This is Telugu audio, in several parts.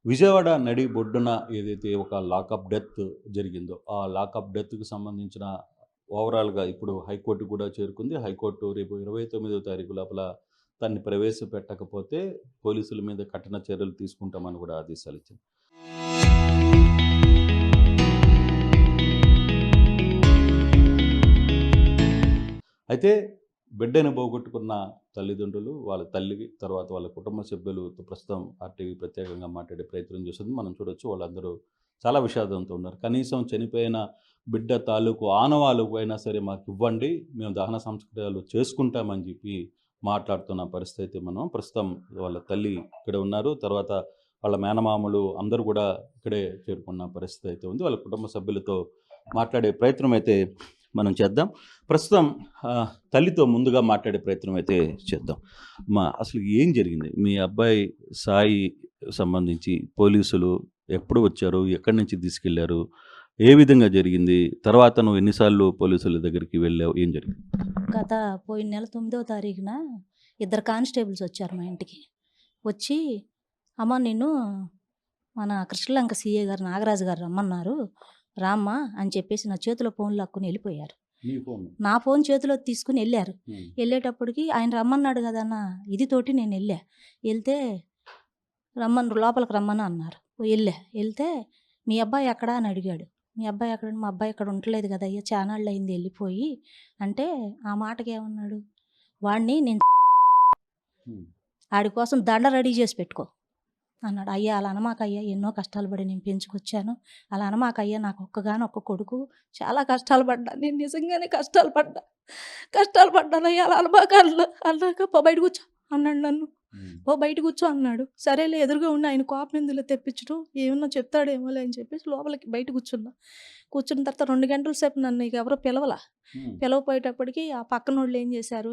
విజయవాడ నడి బొడ్డున ఏదైతే ఒక లాకప్ డెత్ జరిగిందో, ఆ లాకప్ డెత్‌కి సంబంధించిన ఓవరాల్‌గా ఇప్పుడు హైకోర్టు కూడా చేరుకుంది. హైకోర్టు రేపు 29వ తారీఖు లోపల దాన్ని ప్రవేశపెట్టకపోతే పోలీసుల మీద కఠిన చర్యలు తీసుకుంటామని కూడా ఆదేశాలిచ్చింది. అయితే బిడ్డను పోగొట్టుకున్న తల్లిదండ్రులు, వాళ్ళ తల్లికి, తర్వాత వాళ్ళ కుటుంబ సభ్యులు ప్రస్తుతం ఆర్టీవీ ప్రత్యేకంగా మాట్లాడే ప్రయత్నం చేస్తుంది. మనం చూడొచ్చు వాళ్ళందరూ చాలా విషాదంతో ఉన్నారు. కనీసం చనిపోయిన బిడ్డ తాలూకు ఆనవాలు అయినా సరే మాకివ్వండి, మేము దహన సంస్కారాలు చేసుకుంటామని చెప్పి మాట్లాడుతున్న పరిస్థితి మనం ప్రస్తుతం వాళ్ళ తల్లి ఇక్కడే ఉన్నారు. తర్వాత వాళ్ళ మేనమామలు అందరూ కూడా ఇక్కడే చేరుకున్న పరిస్థితి అయితే ఉంది. వాళ్ళ కుటుంబ సభ్యులతో మాట్లాడే ప్రయత్నం అయితే మనం చేద్దాం. ప్రస్తుతం తల్లితో ముందుగా మాట్లాడే ప్రయత్నం అయితే చేద్దాం. అసలు ఏం జరిగింది? మీ అబ్బాయి సాయి సంబంధించి పోలీసులు ఎప్పుడు వచ్చారు? ఎక్కడి నుంచి తీసుకెళ్లారు? ఏ విధంగా జరిగింది? తర్వాత నువ్వు ఎన్నిసార్లు పోలీసుల దగ్గరికి వెళ్ళావు? ఏం జరిగింది? గత పోయిన నెల 9వ తారీఖున ఇద్దరు కానిస్టేబుల్స్ వచ్చారు మా ఇంటికి. వచ్చి, "అమ్మ నిన్ను మన కృష్ణలంక సీఏ గారు నాగరాజు గారు రమ్మన్నారు. రామ్మా" అని చెప్పేసి నా చేతిలో ఫోన్ లాక్కుని వెళ్ళిపోయారు. నీ ఫోన్? నా ఫోన్ చేతిలో తీసుకుని వెళ్ళారు. వెళ్ళేటప్పటికి ఆయన రమ్మన్నాడు కదన్న ఇది తోటి నేను వెళ్ళా. వెళ్తే లోపలికి రమ్మని అన్నారు. వెళ్తే "మీ అబ్బాయి ఎక్కడా" అని అడిగాడు. "మీ అబ్బాయి ఎక్కడ? మా అబ్బాయి ఇక్కడ ఉండలేదు కదయ్యా, చానాళ్ళు అయింది వెళ్ళిపోయి" అంటే ఆ మాటకి ఏమన్నాడు, "వాడిని నేను ఆడి కోసం దండ రెడీ చేసి పెట్టుకో" అన్నాడు. "అయ్యా అలా అనమాకయ్యా, ఎన్నో కష్టాలు పడి నేను పెంచుకొచ్చాను, అలా అనమాకయ్యా, నాకు ఒక్క కొడుకు, చాలా కష్టాలు పడ్డా, నేను నిజంగానే కష్టాలు పడ్డానయ్యా, అలా అనమాక" అన్నాక "పో బయట కూర్చో" అన్నాడు నన్ను. "ఓ బయట కూర్చో" అన్నాడు. సరేలే, ఎదురుగా ఉండి ఆయన కోపం ఎందులో తెప్పించడం, ఏమన్నా చెప్తాడేమోలే అని చెప్పేసి లోపలికి బయట కూర్చున్న తర్వాత 2 గంటల సేపు నన్ను ఇక ఎవరో పిలవపోయేటప్పటికి ఆ పక్కనోళ్ళు ఏం చేశారు,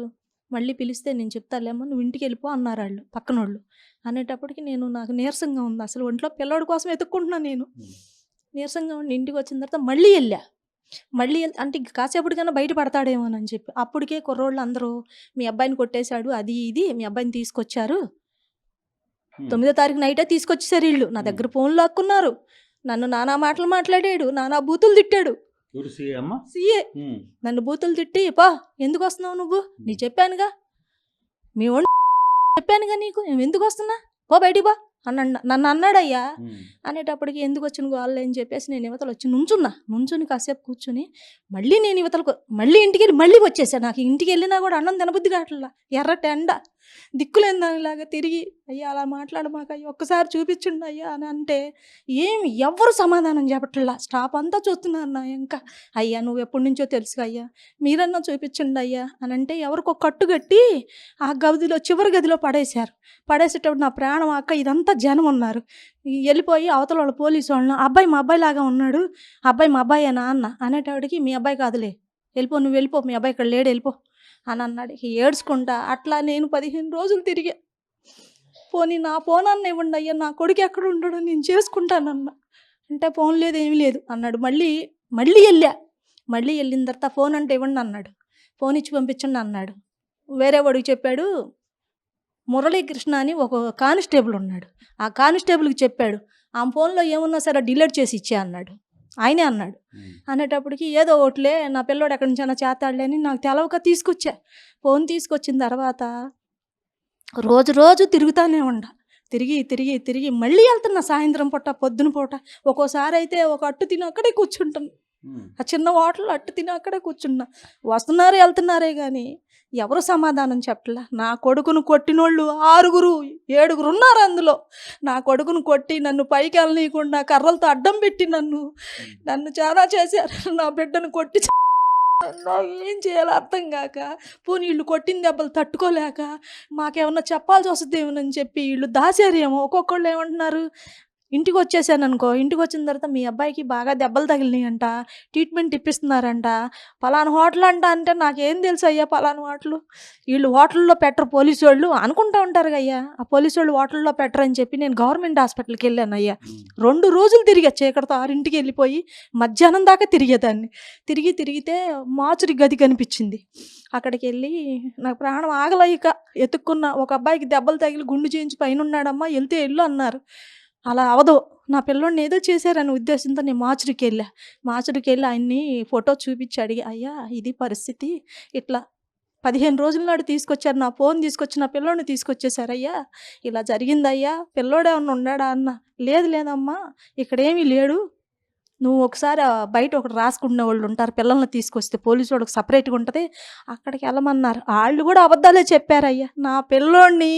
"మళ్ళీ పిలిస్తే నేను చెప్తాలేమో, నువ్వు ఇంటికి వెళ్ళిపో" అన్నారు వాళ్ళు పక్కనోళ్ళు. అనేటప్పటికి నాకు నీరసంగా ఉంది, అసలు ఒంట్లో పిల్లోడి కోసం వెతుక్కుంటున్నా నేను. నీరసంగా ఉండి ఇంటికి వచ్చిన తర్వాత మళ్ళీ అంటే ఇంక కాసేపటికన్నా బయట పడతాడేమోనని చెప్పి, అప్పటికే కుర్రోళ్ళు అందరూ "మీ అబ్బాయిని కొట్టేశాడు, అది ఇది, మీ అబ్బాయిని తీసుకొచ్చారు, 9వ తారీఖు నైటే తీసుకొచ్చేసారు వీళ్ళు, నా దగ్గర ఫోన్ లాక్కున్నారు, నన్ను నానా మాటలు మాట్లాడాడు, నానా బూతులు తిట్టాడు." సీఏ నన్ను బూతులు తిట్టి, "పా ఎందుకు వస్తున్నావు నువ్వు, నీ చెప్పానుగా, మీ చెప్పానుగా నీకు, ఎందుకు వస్తున్నా, పో బయటికి పో" నన్ను అన్నాడయ్యా. అనేటప్పటికి ఎందుకు వచ్చిన గోళ్ళు అని చెప్పేసి నేను యువతలు వచ్చి నుంచుని కాసేపు కూర్చుని నేను యువతలకు మళ్ళీ ఇంటికి వెళ్ళి మళ్ళీ వచ్చేసాను. నాకు ఇంటికి వెళ్ళినా కూడా అన్నం తినబుద్ధి కావట్లా, ఎర్రటి ఎండ, దిక్కులేని దానిలాగా తిరిగి, "అయ్యా అలా మాట్లాడమాక అయ్యా, ఒక్కసారి చూపించండి అయ్యా" అని అంటే ఎవ్వరు సమాధానం చెప్పట్లా. స్టాఫ్ అంతా చూస్తున్నారు నా ఇంకా. "అయ్యా నువ్వు ఎప్పటి నుంచో తెలుసు అయ్యా, మీరన్నా చూపించండి అయ్యా" అని అంటే ఎవరికో కట్టు కట్టి ఆ చివరి గదిలో పడేసేటప్పుడు నా ప్రాణం అక్క, ఇదంతా జనం ఉన్నారు. వెళ్ళిపోయి అవతల వాళ్ళ పోలీసు వాళ్ళని, "అబ్బాయి మా అబ్బాయి లాగా ఉన్నాడు, అబ్బాయి మా అబ్బాయేనా" అనేటప్పటికి "మీ అబ్బాయి కాదులే, నువ్వు వెళ్ళిపో, మీ అబ్బాయి ఇక్కడ లేడు, వెళ్ళిపో" అని అన్నాడు. ఏడ్చుకుంటా అట్లా నేను 15 రోజులు తిరిగా. "పోనీ నా ఫోన్ అన్న ఇవ్వండి అయ్యా, నా కొడుకు ఎక్కడ ఉండడు, నేను చేసుకుంటానన్నా" అంటే "ఫోన్ లేదు, ఏమీ లేదు" అన్నాడు. మళ్ళీ వెళ్ళిన తర్వాత "ఫోన్ అంటే ఇవ్వండి" అన్నాడు. "ఫోన్ ఇచ్చి పంపించండి" అన్నాడు. వేరే వాడికి చెప్పాడు, మురళీకృష్ణ అని ఒక కానిస్టేబుల్ ఉన్నాడు, ఆ కానిస్టేబుల్కి చెప్పాడు, "ఆ ఫోన్లో ఏమున్నా సరే డిలీట్ చేసి ఇచ్చే" అన్నాడు. ఆయనే అన్నాడు. అనేటప్పటికి ఏదో ఒకటిలే, నా పిల్లోడు ఎక్కడి నుంచి అన్నా చేస్తాడులే అని నాకు తెలవక తీసుకొచ్చా. ఫోన్ తీసుకొచ్చిన తర్వాత రోజు తిరుగుతానే ఉండా. తిరిగి మళ్ళీ వెళ్తున్నా, సాయంత్రం పూట, పొద్దున పూట. ఒక్కోసారి అయితే ఒక అట్టు తిని అక్కడే కూర్చుంటాను, ఆ చిన్న హోటల్లో అట్టు తిని అక్కడే కూర్చున్నా. వస్తున్నారు వెళ్తున్నారే కానీ ఎవరు సమాధానం చెప్పలా. నా కొడుకును కొట్టినోళ్ళు 6 7 ఉన్నారు అందులో. నా కొడుకును కొట్టి నన్ను పైకి వెళ్ళనీయకుండా కర్రలతో అడ్డం పెట్టి నన్ను చాలా చేశారు. నా బిడ్డను కొట్టి నాకు ఏం చేయాలో అర్థం కాక, పోనీ వీళ్ళు కొట్టిన దెబ్బలు తట్టుకోలేక మాకేమన్నా చెప్పాల్సి వస్తుందేమోనని చెప్పి వీళ్ళు దాచారేమో. ఒక్కొక్కళ్ళు ఏమంటున్నారు, ఇంటికి వచ్చేసాననుకో, ఇంటికి వచ్చిన తర్వాత "మీ అబ్బాయికి బాగా దెబ్బలు తగిలినాయంట, ట్రీట్మెంట్ ఇప్పిస్తున్నారంట, పలానా హోటల్ అంట" అంటే నాకేం తెలుసు అయ్యా పలానా హోటలు, వీళ్ళు హోటల్లో పెట్టరు పోలీసు వాళ్ళు అనుకుంటా ఉంటారు అయ్యా. ఆ పోలీసు వాళ్ళు హోటల్లో పెట్టరని చెప్పి నేను గవర్నమెంట్ హాస్పిటల్కి వెళ్ళాను అయ్యా. 2 రోజులు తిరిగా, చీకటితో 6ంటికి వెళ్ళిపోయి మధ్యాహ్నం దాకా తిరిగేదాన్ని. తిరిగితే మార్చురీ గది కనిపించింది. అక్కడికి వెళ్ళి నాకు ప్రాణం ఆగలేక ఎత్తుక్కున్న, ఒక అబ్బాయికి దెబ్బలు తగిలి గుండు చేయించి పైన ఉన్నాడమ్మా, వెళ్తే వెళ్ళు అన్నారు. అలా అవదు. నా పిల్లోడిని ఏదో చేశారనే ఉద్దేశంతో నేను మార్చురీకి వెళ్ళి ఆయన్ని ఫోటో చూపించి అడిగా, "అయ్యా ఇది పరిస్థితి. ఇట్లా 15 రోజుల నాడు తీసుకొచ్చారు. నా ఫోన్ తీసుకొచ్చి నా పిల్లోడిని తీసుకొచ్చేసారయ్యా. ఇలా జరిగిందయ్యా. పిల్లోడేమన్నా ఉన్నాడా?" అన్నా. "లేదు లేదమ్మా, ఇక్కడేమీ లేడు. నువ్వు ఒకసారి బయట ఒకటి రాసుకునే వాళ్ళు ఉంటారు. పిల్లల్ని తీసుకొస్తే పోలీసు వాళ్ళకి సపరేట్‌గా ఉంటది. అక్కడికి వెళ్ళమన్నారు." ఆళ్ళు కూడా అబద్ధాలే చెప్పారయ్యా. నా పిల్లోడిని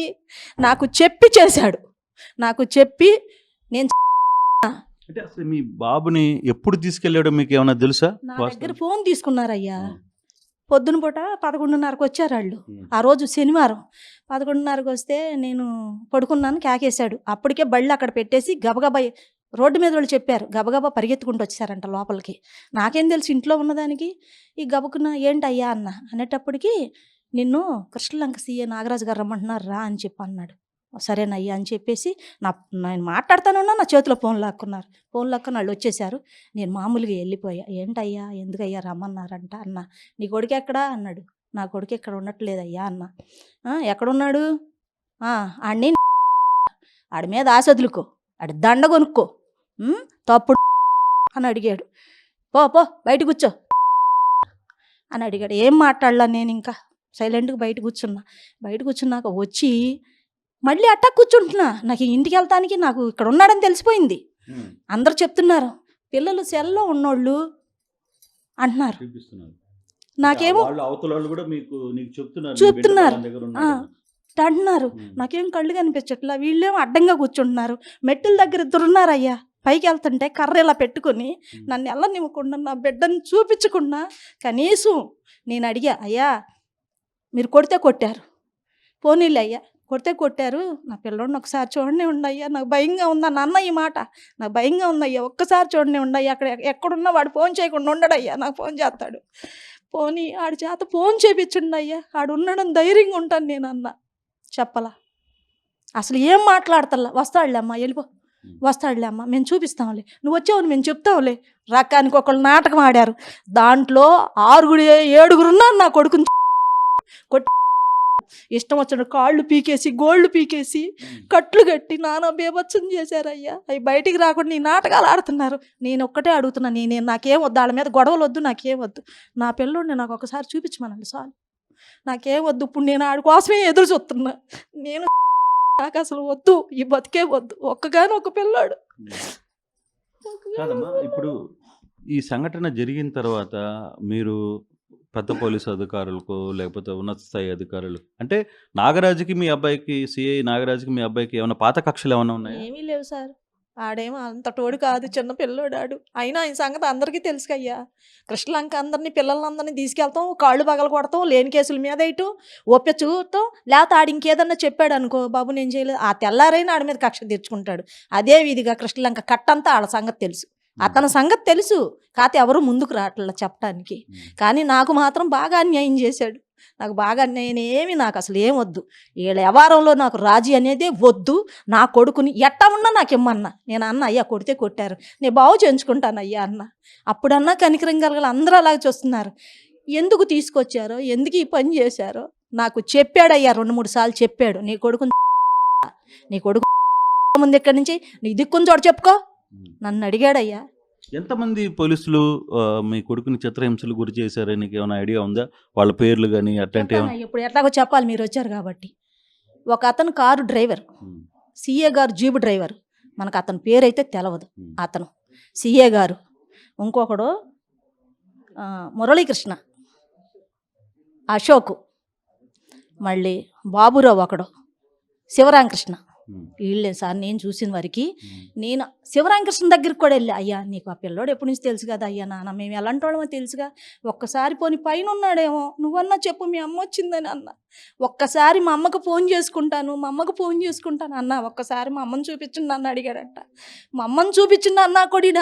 నాకు చెప్పి చేశాడు. నాకు చెప్పి నేను అంటే అసలు మీ బాబుని ఎప్పుడు తీసుకెళ్ళాడో మీకు ఏమైనా తెలుసా? నా దగ్గర ఫోన్ తీసుకున్నారయ్యా. పొద్దున పూట 11:30కి వచ్చారాళ్ళు. ఉమ్. ఆ రోజు శనివారం. 11:30కి వస్తే నేను పడుకున్నాను, కేకేశాడు. అప్పటికే బళ్ళు అక్కడ పెట్టేసి గబగబా రోడ్డు మీద వాళ్ళు చెప్పారు. గబగబా పరిగెత్తుకుంటూ వచ్చారంట లోపలికి. నాకేం తెలుసు ఇంట్లో ఉన్నదానికి. ఈ గబుకున్న ఏంటయ్యా అన్న అనేటప్పటికి, "నిన్ను కృష్ణలంక సీఏ నాగరాజు గారు రమ్మంటున్నారు రా" అని చెప్పి అన్నాడు. సరేనయ్యా అని చెప్పేసి నేను మాట్లాడుతానున్నా నా చేతిలో ఫోన్ లాక్కున్నారు. ఫోన్ లాక్కుని వాళ్ళు వచ్చేసారు. నేను మామూలుగా వెళ్ళిపోయా. "ఏంటయ్యా ఎందుకయ్యా రమ్మన్నారంట" అన్న. "నీ కొడుకు ఎక్కడా?" అన్నాడు. "నా కొడుకు ఇక్కడ ఉండట్లేదయ్యా" అన్న. "ఎక్కడున్నాడు?" "ఆడిని ఆడి మీద ఆశ వదులుకో, ఆడి దండ కొనుక్కో, తప్పుడు" అని అడిగాడు. "పో పో బయట కూర్చో" అని అడిగాడు. ఏం మాట్లాడలా నేను, ఇంకా సైలెంట్గా బయట కూర్చున్నాక వచ్చి మళ్ళీ అట్టా కూర్చుంటున్నా. నాకు ఇంటికి వెళ్తానికి నాకు ఇక్కడ ఉన్నాడని తెలిసిపోయింది. అందరు చెప్తున్నారు, పిల్లలు సెల్లో ఉన్నోళ్ళు అంటున్నారు. నాకేమో చెప్తున్నారు అంటున్నారు. నాకేం కళ్ళు కనిపించట్లా. వీళ్ళేమో అడ్డంగా కూర్చుంటున్నారు. మెట్టుల దగ్గర ఇద్దరున్నారయ్యా. పైకి వెళ్తుంటే కర్ర ఇలా పెట్టుకుని నన్ను వెళ్ళనివ్వకుండా, నా బిడ్డని చూపించకుండా, కనీసం నేను అడిగా, "అయ్యా మీరు కొడితే కొట్టారు, పోనీలే అయ్యా కొడితే కొట్టారు, నా పిల్లోడిని ఒకసారి చూడనే ఉండయ్యా, నాకు భయంగా ఉందా నాన్న, ఈ మాట నాకు భయంగా ఉందయ్యా, ఒక్కసారి చూడనే ఉండయ్యా, అక్కడ ఎక్కడున్నా వాడు ఫోన్ చేయకుండా ఉండడయ్యా, నాకు ఫోన్ చేస్తాడు, పోనీ ఆడి చేత ఫోన్ చేపించండి అయ్యా, ఆడు ఉండడం ధైర్యంగా ఉంటాను నేను" అన్న. చెప్పలా, అసలు ఏం మాట్లాడతల్లా. "వస్తాడులే అమ్మా, వెళ్ళిపో, వస్తాడులే అమ్మా, మేము చూపిస్తాంలే, నువ్వు వచ్చావు మేము చెప్తాంలే." రకానికి ఒకళ్ళు నాటకం ఆడారు. దాంట్లో 7 ఉన్నారు. నా కొడుకుని కొట్టి ఇష్టం వచ్చిన కాళ్ళు పీకేసి, గోళ్ళు పీకేసి, కట్లు కట్టి నానా బేభత్సం చేశారయ్యా. అవి బయటికి రాకుండా ఈ నాటకాలు ఆడుతున్నారు. నేను ఒక్కటే అడుగుతున్నా, నాకేం వద్దు, వాళ్ళ మీద గొడవలు వద్దు, నాకేం వద్దు, నా పిల్లోడిని నాకు ఒకసారి చూపించమనండి చాలు, నాకేం వద్దు. ఇప్పుడు నేను ఆడి కోసమే ఎదురు చూస్తున్నా. నాకు అసలు వద్దు, ఈ బతికే వద్దు, ఒక్కగాని ఒక పిల్లాడు. కాదమ్మా, ఇప్పుడు ఈ సంఘటన జరిగిన తర్వాత మీరు పెద్ద పోలీసు అధికారులకు లేకపోతే ఉన్నత స్థాయి అధికారులు, అంటే నాగరాజుకి మీ అబ్బాయికి, సిఐ నాగరాజుకి మీ అబ్బాయికి ఏమైనా పాత కక్షలు ఏమైనా ఉన్నాయా? ఏమీ లేవు సార్. ఆడేమో అంత టోడు కాదు, చిన్న పిల్లోడు ఆడు. అయినా ఆయన సంగతి అందరికీ తెలుసు కయ్యా. కృష్ణలంక అందరినీ పిల్లలందరినీ తీసుకెళ్తాం, కాళ్ళు పగల కొడతాం, లేని కేసుల మీద వేయటం, ఒప్పి చూడటం, లేకపోతే ఆడు ఇంకేదన్నా చెప్పాడు అనుకో, "బాబు నేను చేయలేదు", ఆ తెల్లారైనా ఆడి మీద కక్ష తెచ్చుకుంటాడు. అదే విధిగా కృష్ణలంక కట్టంతా ఆడ సంగతి తెలుసు, అతని సంగతి తెలుసు. కాకపోతే ఎవరు ముందుకు రావట్లా చెప్పడానికి. కానీ నాకు మాత్రం బాగా అన్యాయం చేశాడు. నాకు బాగా నేనేమి, నాకు అసలు ఏం వద్దు, వీళ్ళ వ్యవహారంలో నాకు రాజీ అనేదే వద్దు. నా కొడుకుని ఎట్టా ఉన్నా నాకు ఇమ్మన్నా. నేను అన్న, "అయ్యా కొడితే కొట్టారు, నేను బాగు చేయించుకుంటాను అయ్యా" అన్న. అప్పుడన్నా కనికరం కలగాలి. అందరూ అలాగే చూస్తున్నారు. ఎందుకు తీసుకొచ్చారో, ఎందుకు ఈ పని చేశారో నాకు చెప్పాడయ్యా. 2-3 సార్లు చెప్పాడు. నీ కొడుకు ముందు ఇక్కడి నుంచి నీ దిక్కుని చోటు చెప్పుకో నన్ను అడిగాడయ్యా. ఎంతమంది పోలీసులు మీ కొడుకుని చిత్రహింసలు గురి చేశారని నీకు ఏమైనా ఐడియా ఉందా? వాళ్ళ పేర్లు కానీ అట్లాంటి ఇప్పుడు ఎట్లాగో చెప్పాలి, మీరు వచ్చారు కాబట్టి. ఒక అతను కారు డ్రైవర్, సిఏ గారు జీబు డ్రైవర్, మనకు అతని పేరైతే తెలవదు. అతను సిఏ గారు. ఇంకొకడు మురళీకృష్ణ, అశోక్, మళ్ళీ బాబురావు, ఒకడు శివరామకృష్ణ. వీళ్ళే సార్ నేను చూసిన వరకు. నేను శివరామకృష్ణ దగ్గరికి కూడా వెళ్ళా, "అయ్యా నీకు ఆ పిల్లోడు ఎప్పటి నుంచి తెలుసు కదా అయ్యా, నాన్న మేము ఎలాంటి వాళ్ళమో తెలుసుగా, ఒక్కసారి పోని పైన ఉన్నాడేమో, నువ్వన్నా చెప్పు మీ అమ్మ వచ్చిందని" అన్న. "ఒక్కసారి మా అమ్మకు ఫోన్ చేసుకుంటాను అన్న, ఒక్కసారి మా అమ్మని చూపించండి" అన్న అడిగాడట. మా అమ్మని చూపించింది అన్నా కొడి